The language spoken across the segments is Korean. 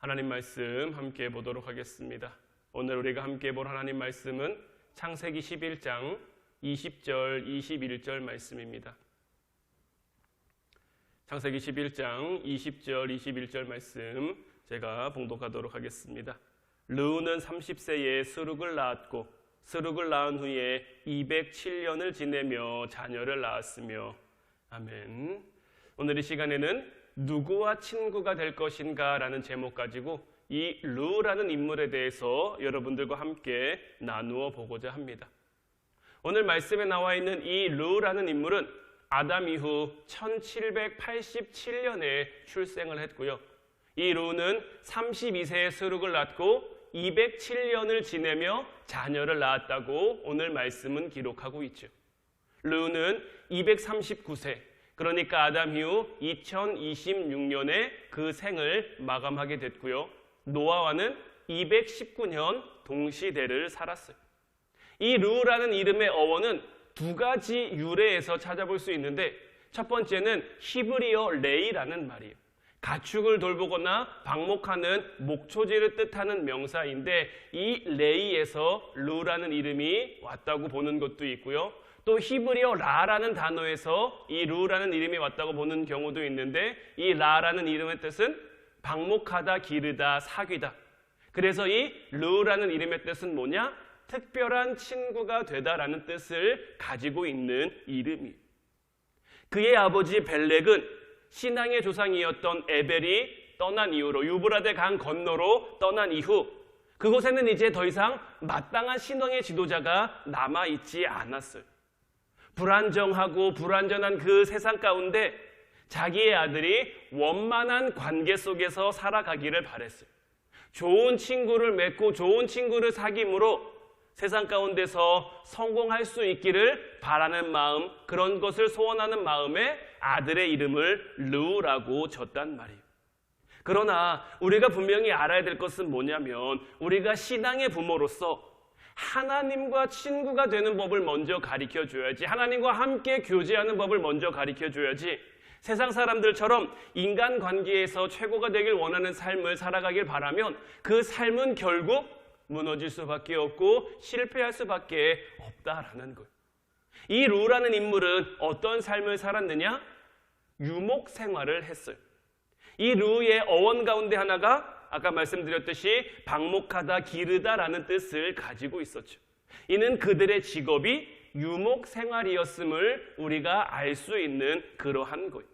하나님 말씀 함께 보도록 하겠습니다. 오늘 우리가 함께 볼 하나님 말씀은 창세기 11장 20절, 21절 말씀입니다. 창세기 11장 20절, 21절 말씀 제가 봉독하도록 하겠습니다. 르우는 30세에 스룩을 낳았고 스룩을 낳은 후에 207년을 지내며 자녀를 낳았으며. 아멘. 오늘 이 시간에는 누구와 친구가 될 것인가 라는 제목 가지고 이 르우라는 인물에 대해서 여러분들과 함께 나누어 보고자 합니다. 오늘 말씀에 나와 있는 이 르우라는 인물은 아담 이후 1787년에 출생을 했고요. 이 르우는 32세에 스룩을 낳고 207년을 지내며 자녀를 낳았다고 오늘 말씀은 기록하고 있죠. 르우는 239세, 그러니까 아담 이후 2026년에 그 생을 마감하게 됐고요. 노아와는 219년 동시대를 살았어요. 이 르우라는 이름의 어원은 두 가지 유래에서 찾아볼 수 있는데, 첫 번째는 히브리어 레이라는 말이에요. 가축을 돌보거나 방목하는 목초지를 뜻하는 명사인데, 이 레이에서 르우라는 이름이 왔다고 보는 것도 있고요. 또 히브리어 라라는 단어에서 이 르우라는 이름이 왔다고 보는 경우도 있는데, 이 라라는 이름의 뜻은 방목하다, 기르다, 사귀다. 그래서 이 르우라는 이름의 뜻은 뭐냐? 특별한 친구가 되다라는 뜻을 가지고 있는 이름이에요. 그의 아버지 벨렉은 신앙의 조상이었던 에벨이 떠난 이후로, 유브라데 강 건너로 떠난 이후 그곳에는 이제 더 이상 마땅한 신앙의 지도자가 남아있지 않았어요. 불안정하고 불완전한 그 세상 가운데 자기의 아들이 원만한 관계 속에서 살아가기를 바랬어요. 좋은 친구를 맺고 좋은 친구를 사귐으로 세상 가운데서 성공할 수 있기를 바라는 마음, 그런 것을 소원하는 마음에 아들의 이름을 르우라고 졌단 말이에요. 그러나 우리가 분명히 알아야 될 것은 뭐냐면, 우리가 신앙의 부모로서 하나님과 친구가 되는 법을 먼저 가르쳐줘야지, 하나님과 함께 교제하는 법을 먼저 가르쳐줘야지, 세상 사람들처럼 인간관계에서 최고가 되길 원하는 삶을 살아가길 바라면 그 삶은 결국 무너질 수밖에 없고 실패할 수밖에 없다라는 거예요. 이 르우라는 인물은 어떤 삶을 살았느냐? 유목 생활을 했어요. 이 르우의 어원 가운데 하나가 아까 말씀드렸듯이 방목하다, 기르다라는 뜻을 가지고 있었죠. 이는 그들의 직업이 유목 생활이었음을 우리가 알 수 있는 그러한 거예요.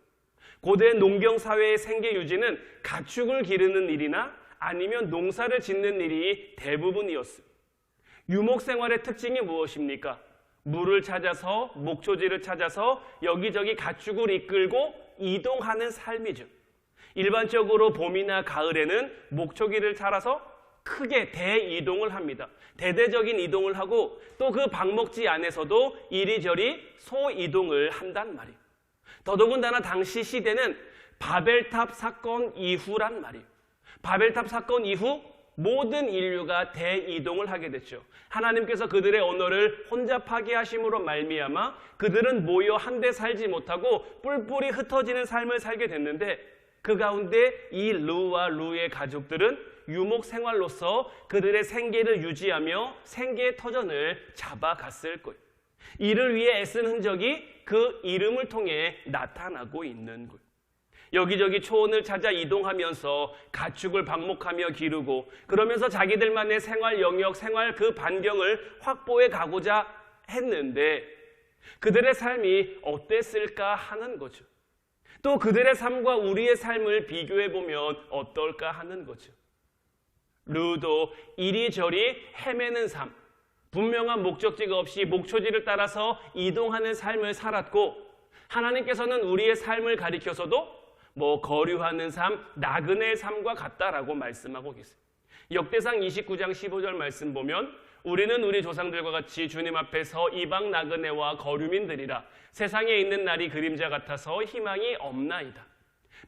고대 농경 사회의 생계 유지는 가축을 기르는 일이나 아니면 농사를 짓는 일이 대부분이었어요. 유목 생활의 특징이 무엇입니까? 물을 찾아서, 목초지를 찾아서 여기저기 가축을 이끌고 이동하는 삶이죠. 일반적으로 봄이나 가을에는 목초지를 찾아서 크게 대이동을 합니다. 대대적인 이동을 하고 또 그 방목지 안에서도 이리저리 소이동을 한단 말이에요. 더더군다나 당시 시대는 바벨탑 사건 이후란 말이에요. 바벨탑 사건 이후 모든 인류가 대이동을 하게 됐죠. 하나님께서 그들의 언어를 혼잡하게 하심으로 말미암아 그들은 모여 한데 살지 못하고 뿔뿔이 흩어지는 삶을 살게 됐는데, 그 가운데 이 르우와 르우의 가족들은 유목 생활로서 그들의 생계를 유지하며 생계의 터전을 잡아갔을 거예요. 이를 위해 애쓴 흔적이 그 이름을 통해 나타나고 있는 거예요. 여기저기 초원을 찾아 이동하면서 가축을 방목하며 기르고, 그러면서 자기들만의 생활 영역, 생활 그 반경을 확보해 가고자 했는데, 그들의 삶이 어땠을까 하는 거죠. 또 그들의 삶과 우리의 삶을 비교해 보면 어떨까 하는 거죠. 르우도 이리저리 헤매는 삶, 분명한 목적지가 없이 목초지를 따라서 이동하는 삶을 살았고, 하나님께서는 우리의 삶을 가리켜서도 거류하는 삶, 나그네의 삶과 같다라고 말씀하고 계세요. 역대상 29장 15절 말씀 보면, 우리는 우리 조상들과 같이 주님 앞에서 이방 나그네와 거류민들이라, 세상에 있는 날이 그림자 같아서 희망이 없나이다.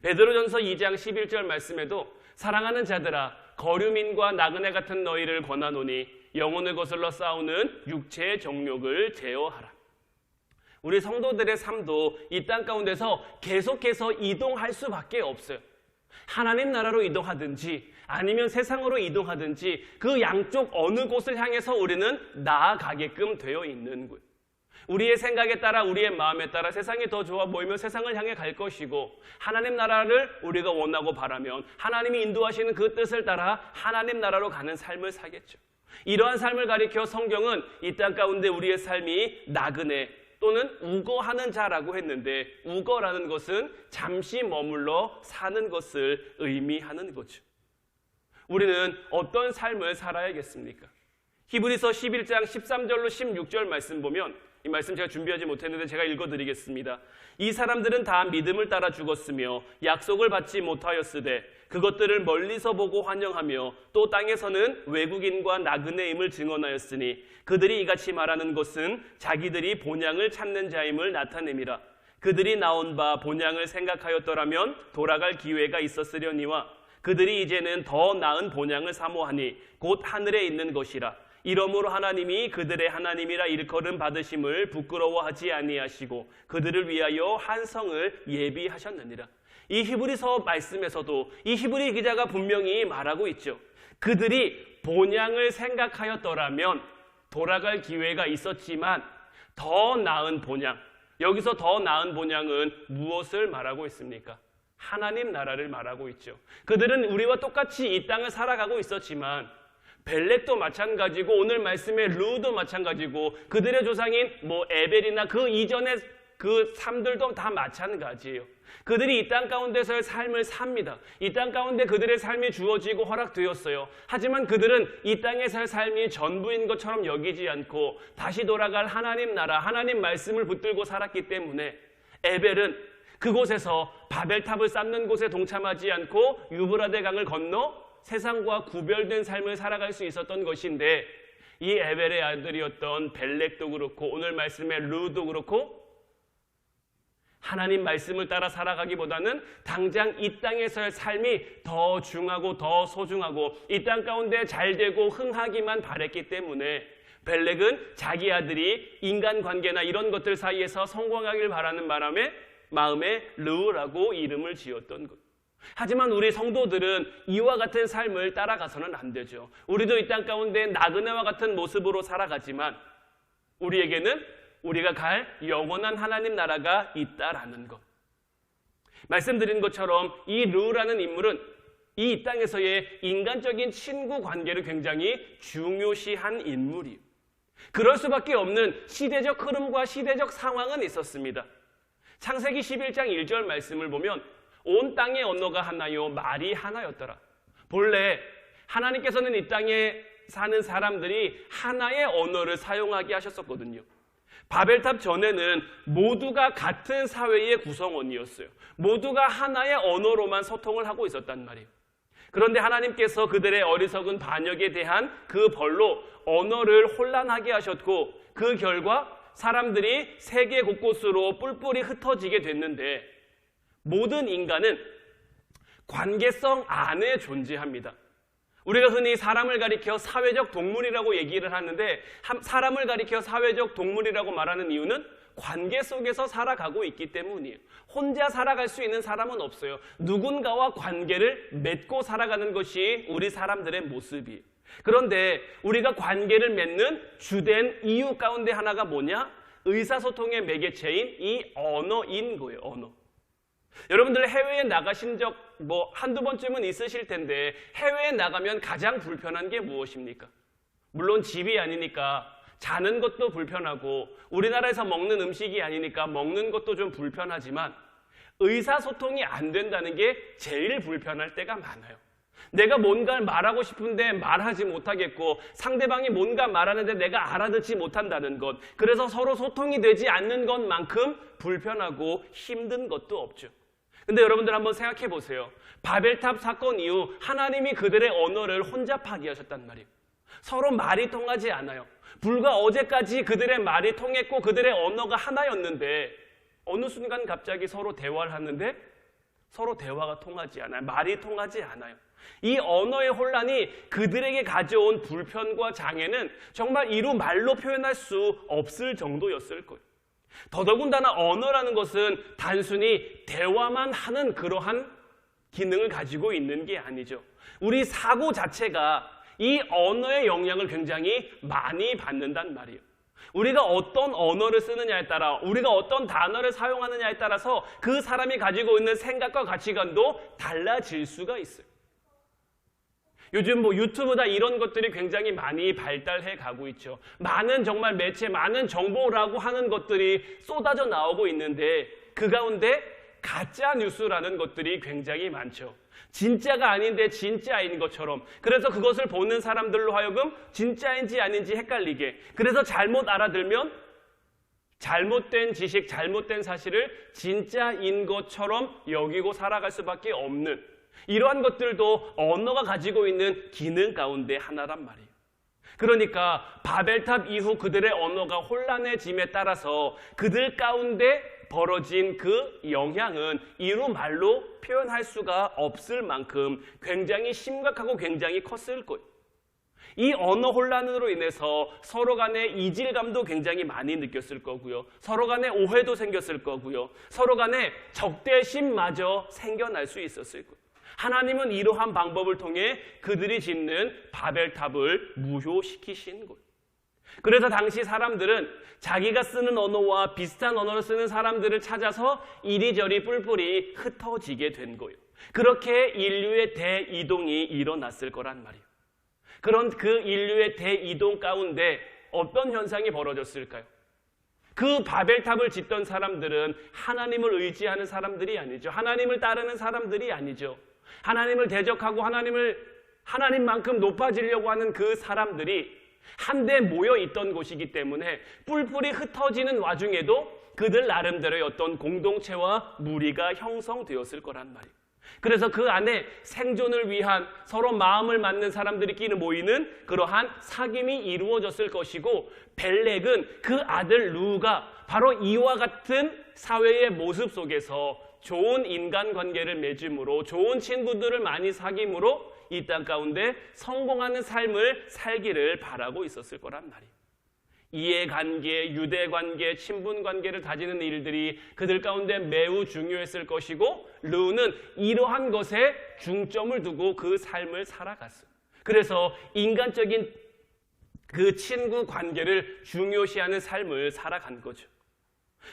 베드로전서 2장 11절 말씀에도 사랑하는 자들아, 거류민과 나그네 같은 너희를 권하노니 영혼을 거슬러 싸우는 육체의 정욕을 제어하라. 우리 성도들의 삶도 이 땅 가운데서 계속해서 이동할 수밖에 없어요. 하나님 나라로 이동하든지 아니면 세상으로 이동하든지 그 양쪽 어느 곳을 향해서 우리는 나아가게끔 되어 있는 거예요. 우리의 생각에 따라 우리의 마음에 따라 세상이 더 좋아 보이면 세상을 향해 갈 것이고, 하나님 나라를 우리가 원하고 바라면 하나님이 인도하시는 그 뜻을 따라 하나님 나라로 가는 삶을 살겠죠. 이러한 삶을 가리켜 성경은 이 땅 가운데 우리의 삶이 나그네 또는 우거하는 자라고 했는데, 우거라는 것은 잠시 머물러 사는 것을 의미하는 거죠. 우리는 어떤 삶을 살아야겠습니까? 히브리서 11장 13절로 16절 말씀 보면, 이 말씀 제가 준비하지 못했는데 제가 읽어드리겠습니다. 이 사람들은 다 믿음을 따라 죽었으며 약속을 받지 못하였으되 그것들을 멀리서 보고 환영하며 또 땅에서는 외국인과 나그네임을 증언하였으니 그들이 이같이 말하는 것은 자기들이 본향을 찾는 자임을 나타냄이라. 그들이 나온 바 본향을 생각하였더라면 돌아갈 기회가 있었으려니와 그들이 이제는 더 나은 본향을 사모하니 곧 하늘에 있는 것이라. 이러므로 하나님이 그들의 하나님이라 일컬음 받으심을 부끄러워하지 아니하시고 그들을 위하여 한 성을 예비하셨느니라. 이 히브리서 말씀에서도 이 히브리 기자가 분명히 말하고 있죠. 그들이 본향을 생각하였더라면 돌아갈 기회가 있었지만 더 나은 본향, 여기서 더 나은 본향은 무엇을 말하고 있습니까? 하나님 나라를 말하고 있죠. 그들은 우리와 똑같이 이 땅을 살아가고 있었지만 벨렉도 마찬가지고 오늘 말씀의 루도 마찬가지고 그들의 조상인 에벨이나 그 이전의 그 삶들도 다 마찬가지예요. 그들이 이 땅 가운데서의 삶을 삽니다. 이 땅 가운데 그들의 삶이 주어지고 허락되었어요. 하지만 그들은 이 땅에서의 삶이 전부인 것처럼 여기지 않고 다시 돌아갈 하나님 나라, 하나님 말씀을 붙들고 살았기 때문에 에벨은 그곳에서 바벨탑을 쌓는 곳에 동참하지 않고 유브라데 강을 건너 세상과 구별된 삶을 살아갈 수 있었던 것인데, 이 에벨의 아들이었던 벨렉도 그렇고 오늘 말씀의 루도 그렇고 하나님 말씀을 따라 살아가기보다는 당장 이 땅에서의 삶이 더 중하고 더 소중하고 이 땅 가운데 잘되고 흥하기만 바랬기 때문에 벨렉은 자기 아들이 인간관계나 이런 것들 사이에서 성공하길 바라는 마음에 르우라고 이름을 지었던 것. 하지만 우리 성도들은 이와 같은 삶을 따라가서는 안 되죠. 우리도 이 땅 가운데 나그네와 같은 모습으로 살아가지만 우리에게는 우리가 갈 영원한 하나님 나라가 있다라는 것. 말씀드린 것처럼 이 르우라는 인물은 이 땅에서의 인간적인 친구 관계를 굉장히 중요시한 인물이에요. 그럴 수밖에 없는 시대적 흐름과 시대적 상황은 있었습니다. 창세기 11장 1절 말씀을 보면 온 땅의 언어가 하나요 말이 하나였더라. 본래 하나님께서는 이 땅에 사는 사람들이 하나의 언어를 사용하게 하셨었거든요. 바벨탑 전에는 모두가 같은 사회의 구성원이었어요. 모두가 하나의 언어로만 소통을 하고 있었단 말이에요. 그런데 하나님께서 그들의 어리석은 반역에 대한 그 벌로 언어를 혼란하게 하셨고 그 결과 사람들이 세계 곳곳으로 뿔뿔이 흩어지게 됐는데, 모든 인간은 관계성 안에 존재합니다. 우리가 흔히 사람을 가리켜 사회적 동물이라고 얘기를 하는데, 사람을 가리켜 사회적 동물이라고 말하는 이유는 관계 속에서 살아가고 있기 때문이에요. 혼자 살아갈 수 있는 사람은 없어요. 누군가와 관계를 맺고 살아가는 것이 우리 사람들의 모습이에요. 그런데 우리가 관계를 맺는 주된 이유 가운데 하나가 뭐냐? 의사소통의 매개체인 이 언어인 거예요. 언어. 여러분들 해외에 나가신 적 한두 번쯤은 있으실 텐데, 해외에 나가면 가장 불편한 게 무엇입니까? 물론 집이 아니니까 자는 것도 불편하고 우리나라에서 먹는 음식이 아니니까 먹는 것도 좀 불편하지만 의사소통이 안 된다는 게 제일 불편할 때가 많아요. 내가 뭔가를 말하고 싶은데 말하지 못하겠고 상대방이 뭔가 말하는데 내가 알아듣지 못한다는 것, 그래서 서로 소통이 되지 않는 것만큼 불편하고 힘든 것도 없죠. 근데 여러분들 한번 생각해 보세요. 바벨탑 사건 이후 하나님이 그들의 언어를 혼자 파기하셨단 말이에요. 서로 말이 통하지 않아요. 불과 어제까지 그들의 말이 통했고 그들의 언어가 하나였는데 어느 순간 갑자기 서로 대화를 하는데 서로 대화가 통하지 않아요. 말이 통하지 않아요. 이 언어의 혼란이 그들에게 가져온 불편과 장애는 정말 이루 말로 표현할 수 없을 정도였을 거예요. 더더군다나 언어라는 것은 단순히 대화만 하는 그러한 기능을 가지고 있는 게 아니죠. 우리 사고 자체가 이 언어의 영향을 굉장히 많이 받는단 말이에요. 우리가 어떤 언어를 쓰느냐에 따라, 우리가 어떤 단어를 사용하느냐에 따라서 그 사람이 가지고 있는 생각과 가치관도 달라질 수가 있어요. 요즘 유튜브다 이런 것들이 굉장히 많이 발달해 가고 있죠. 많은 정말 매체, 많은 정보라고 하는 것들이 쏟아져 나오고 있는데 그 가운데 가짜 뉴스라는 것들이 굉장히 많죠. 진짜가 아닌데 진짜인 것처럼. 그래서 그것을 보는 사람들로 하여금 진짜인지 아닌지 헷갈리게. 그래서 잘못 알아들면 잘못된 지식, 잘못된 사실을 진짜인 것처럼 여기고 살아갈 수밖에 없는, 이러한 것들도 언어가 가지고 있는 기능 가운데 하나란 말이에요. 그러니까 바벨탑 이후 그들의 언어가 혼란해짐에 따라서 그들 가운데 벌어진 그 영향은 이루 말로 표현할 수가 없을 만큼 굉장히 심각하고 굉장히 컸을 거예요. 이 언어 혼란으로 인해서 서로 간의 이질감도 굉장히 많이 느꼈을 거고요. 서로 간의 오해도 생겼을 거고요. 서로 간의 적대심마저 생겨날 수 있었을 거예요. 하나님은 이러한 방법을 통해 그들이 짓는 바벨탑을 무효시키신 거예요. 그래서 당시 사람들은 자기가 쓰는 언어와 비슷한 언어를 쓰는 사람들을 찾아서 이리저리 뿔뿔이 흩어지게 된 거예요. 그렇게 인류의 대이동이 일어났을 거란 말이에요. 그런 그 인류의 대이동 가운데 어떤 현상이 벌어졌을까요? 그 바벨탑을 짓던 사람들은 하나님을 의지하는 사람들이 아니죠. 하나님을 따르는 사람들이 아니죠. 하나님을 대적하고 하나님만큼 높아지려고 하는 그 사람들이 한데 모여 있던 곳이기 때문에 뿔뿔이 흩어지는 와중에도 그들 나름대로의 어떤 공동체와 무리가 형성되었을 거란 말이에요. 그래서 그 안에 생존을 위한 서로 마음을 맞는 사람들끼리 모이는 그러한 사귐이 이루어졌을 것이고, 벨렉은 그 아들 루가 바로 이와 같은 사회의 모습 속에서 좋은 인간관계를 맺음으로, 좋은 친구들을 많이 사귐으로 이 땅 가운데 성공하는 삶을 살기를 바라고 있었을 거란 말이에요. 이해관계, 유대관계, 친분관계를 다지는 일들이 그들 가운데 매우 중요했을 것이고, 르우는 이러한 것에 중점을 두고 그 삶을 살아갔어요. 그래서 인간적인 그 친구 관계를 중요시하는 삶을 살아간 거죠.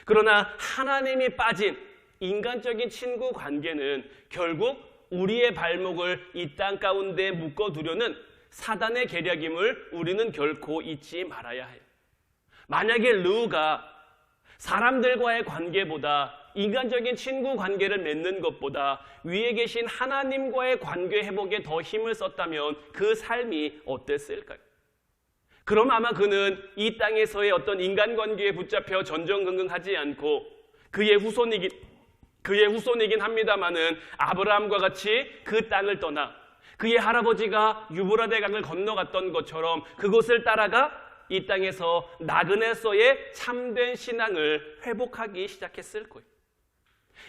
그러나 하나님이 빠진 인간적인 친구 관계는 결국 우리의 발목을 이 땅 가운데 묶어두려는 사단의 계략임을 우리는 결코 잊지 말아야 해요. 만약에 르우가 사람들과의 관계보다, 인간적인 친구 관계를 맺는 것보다 위에 계신 하나님과의 관계 회복에 더 힘을 썼다면 그 삶이 어땠을까요? 그럼 아마 그는 이 땅에서의 어떤 인간관계에 붙잡혀 전전긍긍하지 않고 그의 후손이긴 합니다마는 아브라함과 같이 그 땅을 떠나 그의 할아버지가 유브라데 강을 건너갔던 것처럼 그곳을 따라가 이 땅에서 나그네서의 참된 신앙을 회복하기 시작했을 거예요.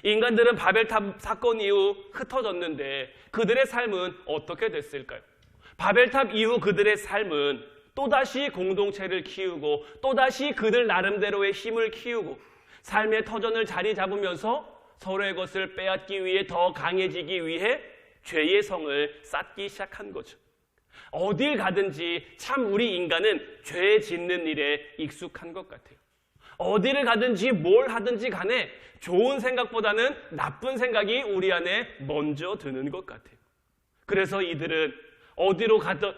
인간들은 바벨탑 사건 이후 흩어졌는데 그들의 삶은 어떻게 됐을까요? 바벨탑 이후 그들의 삶은 또다시 공동체를 키우고 또다시 그들 나름대로의 힘을 키우고 삶의 터전을 자리 잡으면서 서로의 것을 빼앗기 위해 더 강해지기 위해 죄의 성을 쌓기 시작한 거죠. 어딜 가든지 참 우리 인간은 죄 짓는 일에 익숙한 것 같아요. 어디를 가든지 뭘 하든지 간에 좋은 생각보다는 나쁜 생각이 우리 안에 먼저 드는 것 같아요. 그래서 이들은 어디로 가든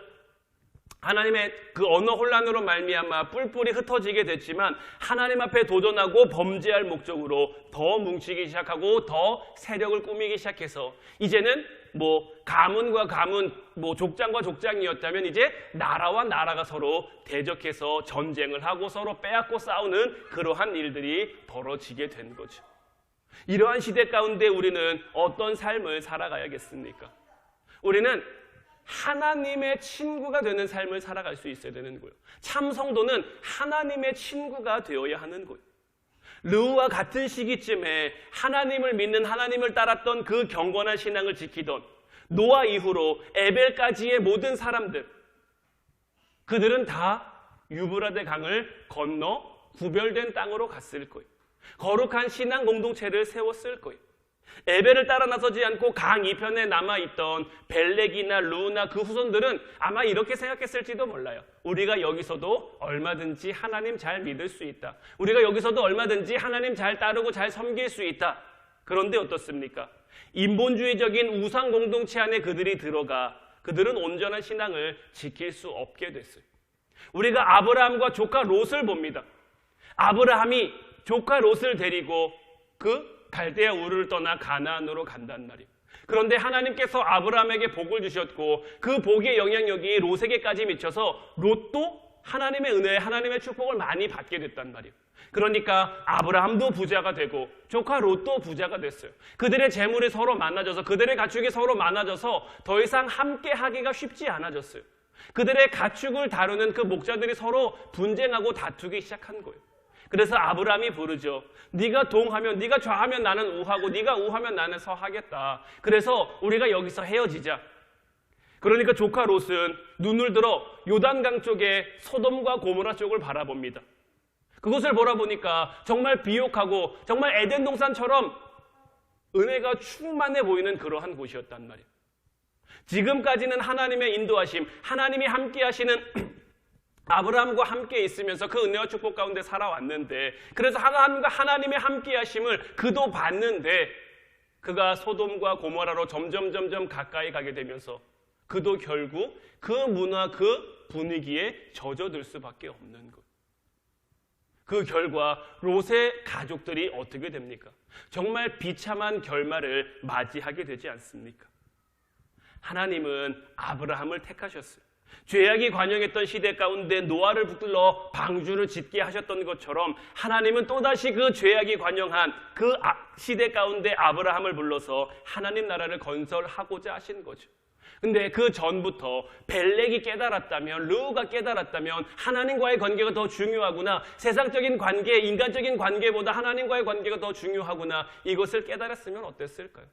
하나님의 그 언어 혼란으로 말미암아 뿔뿔이 흩어지게 됐지만 하나님 앞에 도전하고 범죄할 목적으로 더 뭉치기 시작하고 더 세력을 꾸미기 시작해서 이제는 가문과 가문, 족장과 족장이었다면 이제 나라와 나라가 서로 대적해서 전쟁을 하고 서로 빼앗고 싸우는 그러한 일들이 벌어지게 된 거죠. 이러한 시대 가운데 우리는 어떤 삶을 살아가야겠습니까? 우리는 하나님의 친구가 되는 삶을 살아갈 수 있어야 되는 거예요. 참 성도는 하나님의 친구가 되어야 하는 거예요. 르우와 같은 시기쯤에 하나님을 믿는, 하나님을 따랐던 그 경건한 신앙을 지키던 노아 이후로 에벨까지의 모든 사람들, 그들은 다 유브라데 강을 건너 구별된 땅으로 갔을 거예요. 거룩한 신앙 공동체를 세웠을 거예요. 에벨을 따라 나서지 않고 강 이편에 남아있던 벨렉이나 루나 그 후손들은 아마 이렇게 생각했을지도 몰라요. 우리가 여기서도 얼마든지 하나님 잘 믿을 수 있다. 우리가 여기서도 얼마든지 하나님 잘 따르고 잘 섬길 수 있다. 그런데 어떻습니까? 인본주의적인 우상 공동체 안에 그들이 들어가 그들은 온전한 신앙을 지킬 수 없게 됐어요. 우리가 아브라함과 조카 롯을 봅니다. 아브라함이 조카 롯을 데리고 그 갈대아 우르를 떠나 가나안으로 간단 말이에요. 그런데 하나님께서 아브라함에게 복을 주셨고 그 복의 영향력이 롯에게까지 미쳐서 롯도 하나님의 은혜, 하나님의 축복을 많이 받게 됐단 말이에요. 그러니까 아브라함도 부자가 되고 조카 롯도 부자가 됐어요. 그들의 재물이 서로 많아져서 그들의 가축이 서로 많아져서 더 이상 함께 하기가 쉽지 않아졌어요. 그들의 가축을 다루는 그 목자들이 서로 분쟁하고 다투기 시작한 거예요. 그래서 아브라함이 부르죠. 네가 동하면, 네가 좌하면 나는 우하고 네가 우하면 나는 서하겠다. 그래서 우리가 여기서 헤어지자. 그러니까 조카 롯은 눈을 들어 요단강 쪽에 소돔과 고모라 쪽을 바라봅니다. 그곳을 바라보니까 정말 비옥하고 정말 에덴 동산처럼 은혜가 충만해 보이는 그러한 곳이었단 말이에요. 지금까지는 하나님의 인도하심, 하나님이 함께 하시는 아브라함과 함께 있으면서 그 은혜와 축복 가운데 살아왔는데 그래서 하나님의 함께 하심을 그도 봤는데 그가 소돔과 고모라로 점점 가까이 가게 되면서 그도 결국 그 문화, 그 분위기에 젖어들 수밖에 없는 것. 그 결과 롯의 가족들이 어떻게 됩니까? 정말 비참한 결말을 맞이하게 되지 않습니까? 하나님은 아브라함을 택하셨어요. 죄악이 관영했던 시대 가운데 노아를 붙들러 방주를 짓게 하셨던 것처럼 하나님은 또다시 그 죄악이 관영한 그 시대 가운데 아브라함을 불러서 하나님 나라를 건설하고자 하신 거죠. 근데 그 전부터 벨렉이 깨달았다면, 르우가 깨달았다면 하나님과의 관계가 더 중요하구나, 세상적인 관계, 인간적인 관계보다 하나님과의 관계가 더 중요하구나, 이것을 깨달았으면 어땠을까요?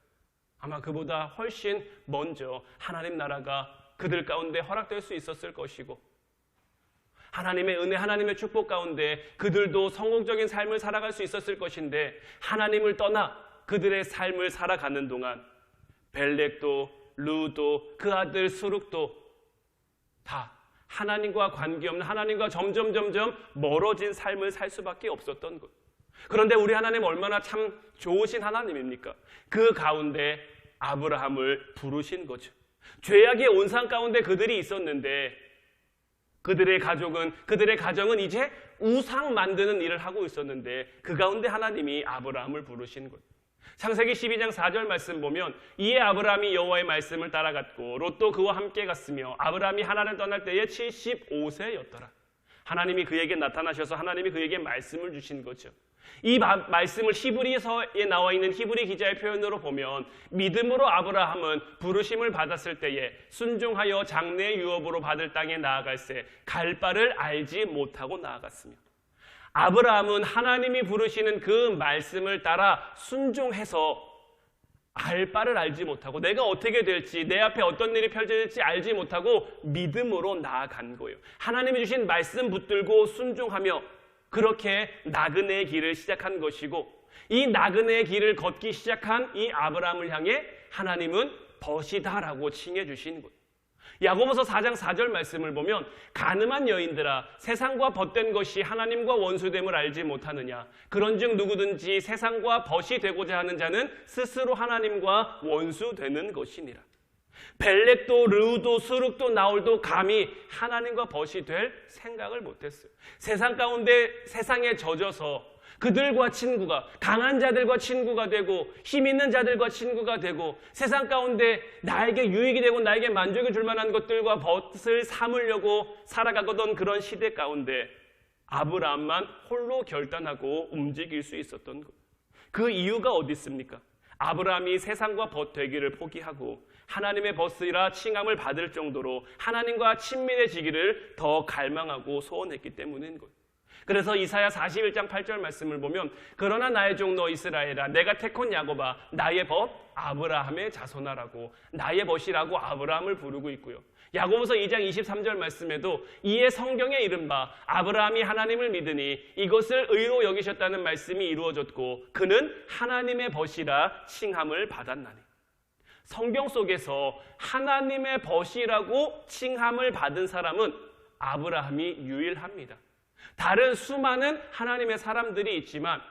아마 그보다 훨씬 먼저 하나님 나라가 그들 가운데 허락될 수 있었을 것이고 하나님의 은혜, 하나님의 축복 가운데 그들도 성공적인 삶을 살아갈 수 있었을 것인데 하나님을 떠나 그들의 삶을 살아가는 동안 벨렉도 루도 그 아들 수룩도 다 하나님과 관계없는, 하나님과 점점 멀어진 삶을 살 수밖에 없었던 것. 그런데 우리 하나님 얼마나 참 좋으신 하나님입니까? 그 가운데 아브라함을 부르신 거죠. 죄악의 온상 가운데 그들이 있었는데 그들의 가정은 이제 우상 만드는 일을 하고 있었는데 그 가운데 하나님이 아브라함을 부르신 것. 창세기 12장 4절 말씀 보면 이에 아브라함이 여호와의 말씀을 따라갔고 롯도 그와 함께 갔으며 아브라함이 하나를 떠날 때에 75세였더라. 하나님이 그에게 나타나셔서 하나님이 그에게 말씀을 주신 거죠. 이 말씀을 히브리서에 나와 있는 히브리 기자의 표현으로 보면 믿음으로 아브라함은 부르심을 받았을 때에 순종하여 장래의 유업으로 받을 땅에 나아갈새 갈 바를 알지 못하고 나아갔으며 아브라함은 하나님이 부르시는 그 말씀을 따라 순종해서 알 바를 알지 못하고 내가 어떻게 될지 내 앞에 어떤 일이 펼쳐질지 알지 못하고 믿음으로 나아간 거예요. 하나님이 주신 말씀 붙들고 순종하며 그렇게 나그네의 길을 시작한 것이고 이 나그네의 길을 걷기 시작한 이 아브라함을 향해 하나님은 벗이다라고 칭해 주신 것. 야고보서 4장 4절 말씀을 보면 가늠한 여인들아 세상과 벗된 것이 하나님과 원수됨을 알지 못하느냐 그런즉 누구든지 세상과 벗이 되고자 하는 자는 스스로 하나님과 원수되는 것이니라. 벨렉도 르우도 수룩도 나홀도 감히 하나님과 벗이 될 생각을 못했어요. 세상 가운데 세상에 젖어서 그들과 친구가, 강한 자들과 친구가 되고 힘 있는 자들과 친구가 되고 세상 가운데 나에게 유익이 되고 나에게 만족이 줄 만한 것들과 벗을 삼으려고 살아가던 그런 시대 가운데 아브라함만 홀로 결단하고 움직일 수 있었던 것. 그 이유가 어디 있습니까? 아브라함이 세상과 벗 되기를 포기하고 하나님의 벗이라 칭함을 받을 정도로 하나님과 친밀해지기를 더 갈망하고 소원했기 때문인 것. 그래서 이사야 41장 8절 말씀을 보면 그러나 나의 종 너 이스라엘아 내가 택한 야곱아 나의 벗 아브라함의 자손아라고 나의 벗이라고 아브라함을 부르고 있고요. 야고보서 2장 23절 말씀에도 이에 성경에 이른바 아브라함이 하나님을 믿으니 이것을 의로 여기셨다는 말씀이 이루어졌고 그는 하나님의 벗이라 칭함을 받았나니. 성경 속에서 하나님의 벗이라고 칭함을 받은 사람은 아브라함이 유일합니다. 다른 수많은 하나님의 사람들이 있지만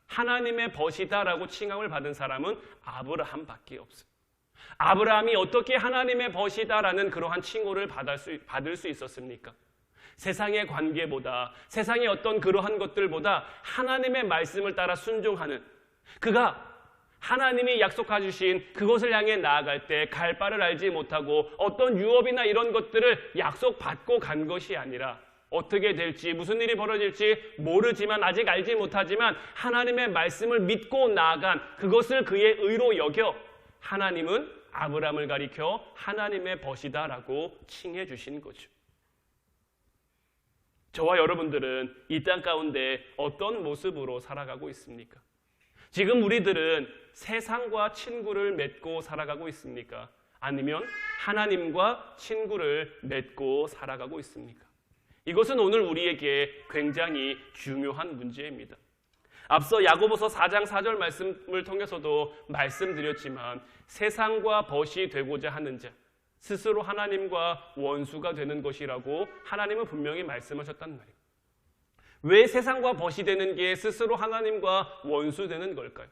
하나님의 벗이다라고 칭함을 받은 사람은 아브라함밖에 없어요. 아브라함이 어떻게 하나님의 벗이다라는 그러한 칭호를 받을 수 있었습니까? 세상의 관계보다 세상의 어떤 그러한 것들보다 하나님의 말씀을 따라 순종하는 그가 하나님이 약속해 주신 그것을 향해 나아갈 때 갈 바를 알지 못하고 어떤 유업이나 이런 것들을 약속받고 간 것이 아니라 어떻게 될지 무슨 일이 벌어질지 모르지만 아직 알지 못하지만 하나님의 말씀을 믿고 나아간 그것을 그의 의로 여겨 하나님은 아브라함을 가리켜 하나님의 벗이다라고 칭해 주신 거죠. 저와 여러분들은 이 땅 가운데 어떤 모습으로 살아가고 있습니까? 지금 우리들은 세상과 친구를 맺고 살아가고 있습니까? 아니면 하나님과 친구를 맺고 살아가고 있습니까? 이것은 오늘 우리에게 굉장히 중요한 문제입니다. 앞서 야고보서 4장 4절 말씀을 통해서도 말씀드렸지만 세상과 벗이 되고자 하는 자, 스스로 하나님과 원수가 되는 것이라고 하나님은 분명히 말씀하셨단 말이에요. 왜 세상과 벗이 되는 게 스스로 하나님과 원수 되는 걸까요?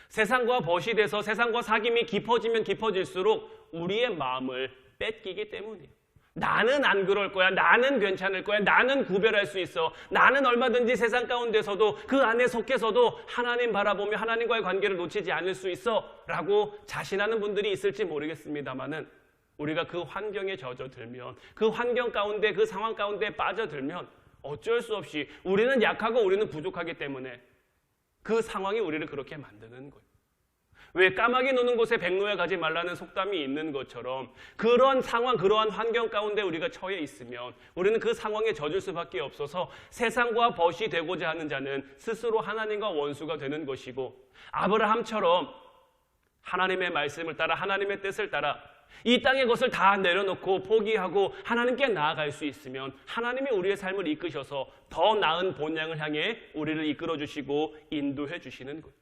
세상과 벗이 돼서 세상과 사귐이 깊어지면 깊어질수록 우리의 마음을 뺏기기 때문이에요. 나는 안 그럴 거야. 나는 괜찮을 거야. 나는 구별할 수 있어. 나는 얼마든지 세상 가운데서도 그 안에 속해서도 하나님 바라보며 하나님과의 관계를 놓치지 않을 수 있어 라고 자신하는 분들이 있을지 모르겠습니다만은 우리가 그 환경에 젖어들면 그 환경 가운데 그 상황 가운데 빠져들면 어쩔 수 없이 우리는 약하고 우리는 부족하기 때문에 그 상황이 우리를 그렇게 만드는 거예요. 왜 까마귀 노는 곳에 백로에 가지 말라는 속담이 있는 것처럼 그런 상황, 그러한 환경 가운데 우리가 처해 있으면 우리는 그 상황에 젖을 수밖에 없어서 세상과 벗이 되고자 하는 자는 스스로 하나님과 원수가 되는 것이고 아브라함처럼 하나님의 말씀을 따라 하나님의 뜻을 따라 이 땅의 것을 다 내려놓고 포기하고 하나님께 나아갈 수 있으면 하나님이 우리의 삶을 이끄셔서 더 나은 본향을 향해 우리를 이끌어 주시고 인도해 주시는 거예요.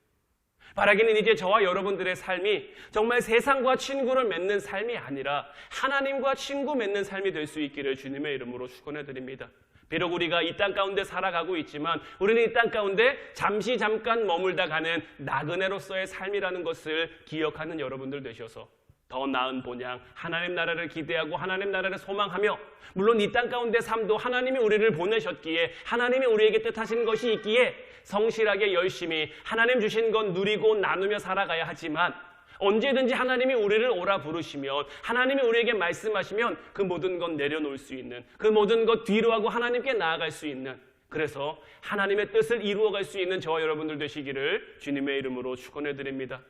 바라기는 이제 저와 여러분들의 삶이 정말 세상과 친구를 맺는 삶이 아니라 하나님과 친구 맺는 삶이 될 수 있기를 주님의 이름으로 축원해 드립니다. 비록 우리가 이 땅 가운데 살아가고 있지만 우리는 이 땅 가운데 잠깐 머물다 가는 나그네로서의 삶이라는 것을 기억하는 여러분들 되셔서 더 나은 본향, 하나님 나라를 기대하고 하나님 나라를 소망하며 물론 이 땅 가운데 삶도 하나님이 우리를 보내셨기에 하나님이 우리에게 뜻하신 것이 있기에 성실하게 열심히 하나님 주신 건 누리고 나누며 살아가야 하지만 언제든지 하나님이 우리를 오라 부르시면 하나님이 우리에게 말씀하시면 그 모든 것 내려놓을 수 있는 그 모든 것 뒤로 하고 하나님께 나아갈 수 있는 그래서 하나님의 뜻을 이루어갈 수 있는 저와 여러분들 되시기를 주님의 이름으로 축원해 드립니다.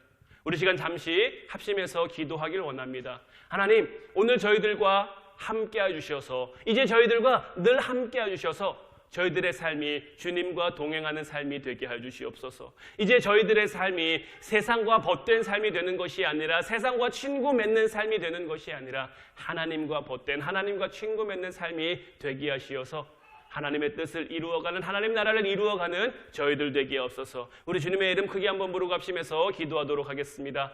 우리 시간 잠시 합심해서 기도하길 원합니다. 하나님, 오늘 저희들과 함께 해주셔서 이제 저희들과 늘 함께 해주셔서 저희들의 삶이 주님과 동행하는 삶이 되게 해주시옵소서. 이제 저희들의 삶이 세상과 벗된 삶이 되는 것이 아니라 세상과 친구 맺는 삶이 되는 것이 아니라 하나님과 벗된 하나님과 친구 맺는 삶이 되게 하시어서 하나님의 뜻을 이루어가는 하나님 나라를 이루어가는 저희들 되게 없어서 우리 주님의 이름 크게 한번 부르고 합심해서 기도하도록 하겠습니다.